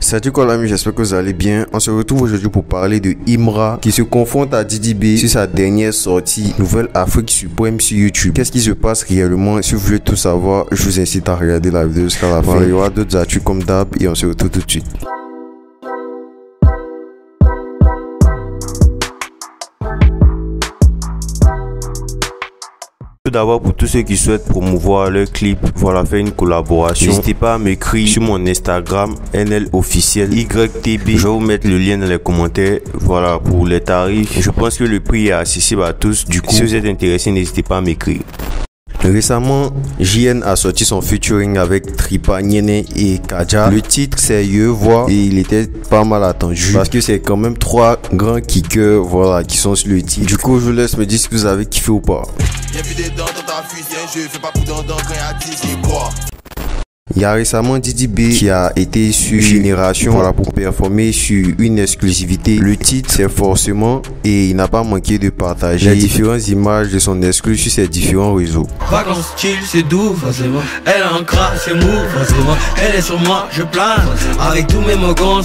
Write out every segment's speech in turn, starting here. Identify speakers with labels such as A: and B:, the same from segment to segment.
A: Salut quoi l'ami, j'espère que vous allez bien. On se retrouve aujourd'hui pour parler de Imra qui se confronte à Didi B sur sa dernière sortie Nouvelle Afrique Suprême sur YouTube. Qu'est-ce qui se passe réellement? Si vous voulez tout savoir, je vous incite à regarder la vidéo jusqu'à la fin. Il y aura d'autres actus comme d'hab et on se retrouve tout de suite. Tout d'abord, pour tous ceux qui souhaitent promouvoir leur clip, voilà, faire une collaboration, n'hésitez pas à m'écrire sur mon Instagram NL officiel YTB. Je vais vous mettre le lien dans les commentaires. Voilà, pour les tarifs, je pense que le prix est accessible à tous. Du coup, si vous êtes intéressé, n'hésitez pas à m'écrire. Récemment, JN a sorti son featuring avec Tripa, Nyene et Kaja. Le titre c'est Je vois et il était pas mal attendu parce que c'est quand même trois grands kickers, voilà, qui sont sur le titre. Du coup, je vous laisse me dire si vous avez kiffé ou pas. Il y a récemment Didi B qui a été sur Génération, voilà, pour performer sur une exclusivité. Le titre c'est Forcément et il n'a pas manqué de partager les différentes images de son exclu sur ses différents réseaux.
B: Vacances chill, c'est doux, forcément. Elle a un crash, c'est mou, forcément. Elle est sur moi, je plane avec tous mes mogons.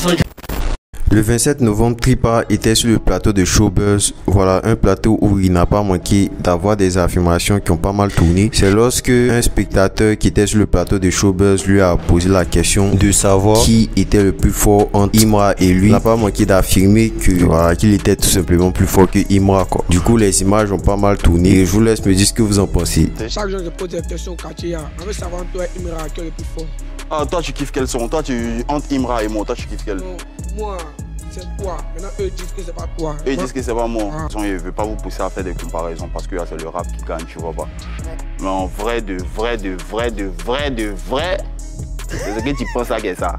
A: Le 27 novembre, Tripa était sur le plateau de Showbuzz. Voilà, un plateau où il n'a pas manqué d'avoir des affirmations qui ont pas mal tourné. C'est lorsque un spectateur qui était sur le plateau de Showbuzz lui a posé la question de savoir qui était le plus fort entre Imra et lui. Il n'a pas manqué d'affirmer que voilà, qu'il était tout simplement plus fort que Imra, quoi. Du coup, les images ont pas mal tourné et je vous laisse me dire ce que vous en pensez.
C: Chaque jour, je pose des questions au quartier. On veut savoir toi et Imra qui est le plus fort.
D: Ah, toi, tu kiffes quel son? Toi, entre Imra et moi, toi, tu kiffes quel?
C: Non, moi, c'est toi. Maintenant, eux disent que c'est pas toi.
D: Eux disent que c'est pas moi.
C: Ah.
D: Je ne veux pas vous pousser à faire des comparaisons parce que là, c'est le rap qui gagne, tu vois pas. Mais en vrai, c'est ce que tu penses à que ça.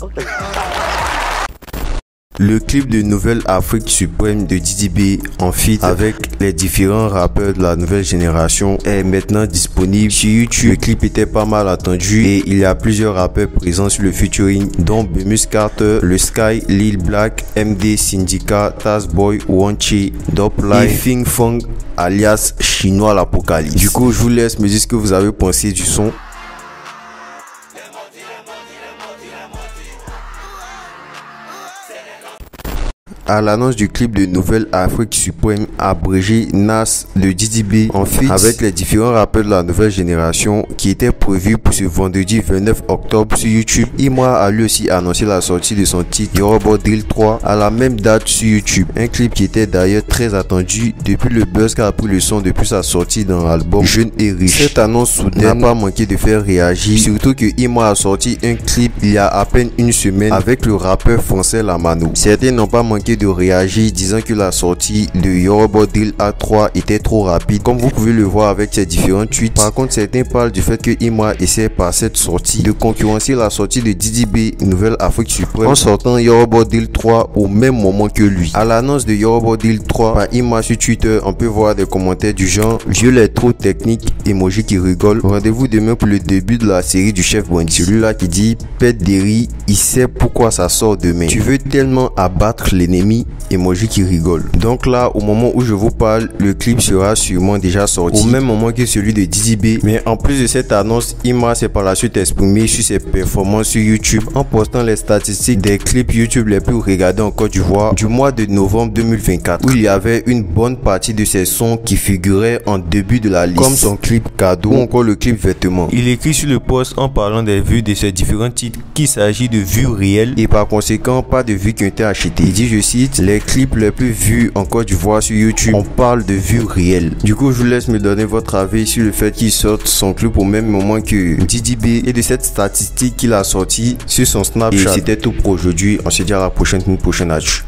A: Le clip de Nouvelle Afrique Suprême de Didi B en feat avec les différents rappeurs de la nouvelle génération est maintenant disponible sur YouTube. Le clip était pas mal attendu et il y a plusieurs rappeurs présents sur le featuring dont Bemus Carter, Le Sky, Lil Black, MD Syndicat, Tazboy, Wanchi, Doplife et Fing Fong alias Chinois l'Apocalypse. Du coup, je vous laisse me dire ce que vous avez pensé du son. À l'annonce du clip de Nouvelle Afrique Suprême abrégé Nas de Didi B en feat avec les différents rappeurs de la nouvelle génération qui était prévu pour ce vendredi 29 octobre sur YouTube, Imra a lui aussi annoncé la sortie de son titre Yoruba Drill 3 à la même date sur YouTube. Un clip qui était d'ailleurs très attendu depuis le buzz qu'a pris le son depuis sa sortie dans l'album Jeune et Riche. Cette annonce soudaine n'a pas manqué de faire réagir, surtout que Imra a sorti un clip il y a à peine une semaine avec le rappeur français Lamano. Certains n'ont pas manqué de réagir disant que la sortie de Yoruba Drill A3 était trop rapide, comme vous pouvez le voir avec ses différents tweets. Par contre, certains parlent du fait que Imra essaie par cette sortie de concurrencer la sortie de Didi B Nouvelle Afrique Suprême en sortant Yoruba Drill 3 au même moment que lui. À l'annonce de Yoruba Drill 3 par Imra sur Twitter, on peut voir des commentaires du genre vieux les trop techniques, emoji qui rigole. Rendez-vous demain pour le début de la série du chef Brandy. Celui-là qui dit pète des riz, il sait pourquoi ça sort demain. Tu veux tellement abattre l'ennemi, emoji qui rigole. Donc là, au moment où je vous parle, le clip sera sûrement déjà sorti au même moment que celui de Didi B. Mais en plus de cette annonce, Imra s'est par la suite exprimé sur ses performances sur YouTube en postant les statistiques des clips YouTube les plus regardés en Côte d'Ivoire du mois de novembre 2024, où il y avait une bonne partie de ses sons qui figuraient en début de la liste, comme son clip Cadeau ou encore le clip Vêtements. Il écrit sur le post en parlant des vues de ses différents titres qu'il s'agit de vues réelles et par conséquent pas de vues qui ont été achetées. Il dit, je cite, les clips les plus vus en Côte d'Ivoire sur YouTube, on parle de vues réelles. Du coup, je vous laisse me donner votre avis sur le fait qu'il sorte son clip au même moment que Didi B et de cette statistique qu'il a sorti sur son Snapchat. Et c'était tout pour aujourd'hui. On se dit à la prochaine, une prochaine actu.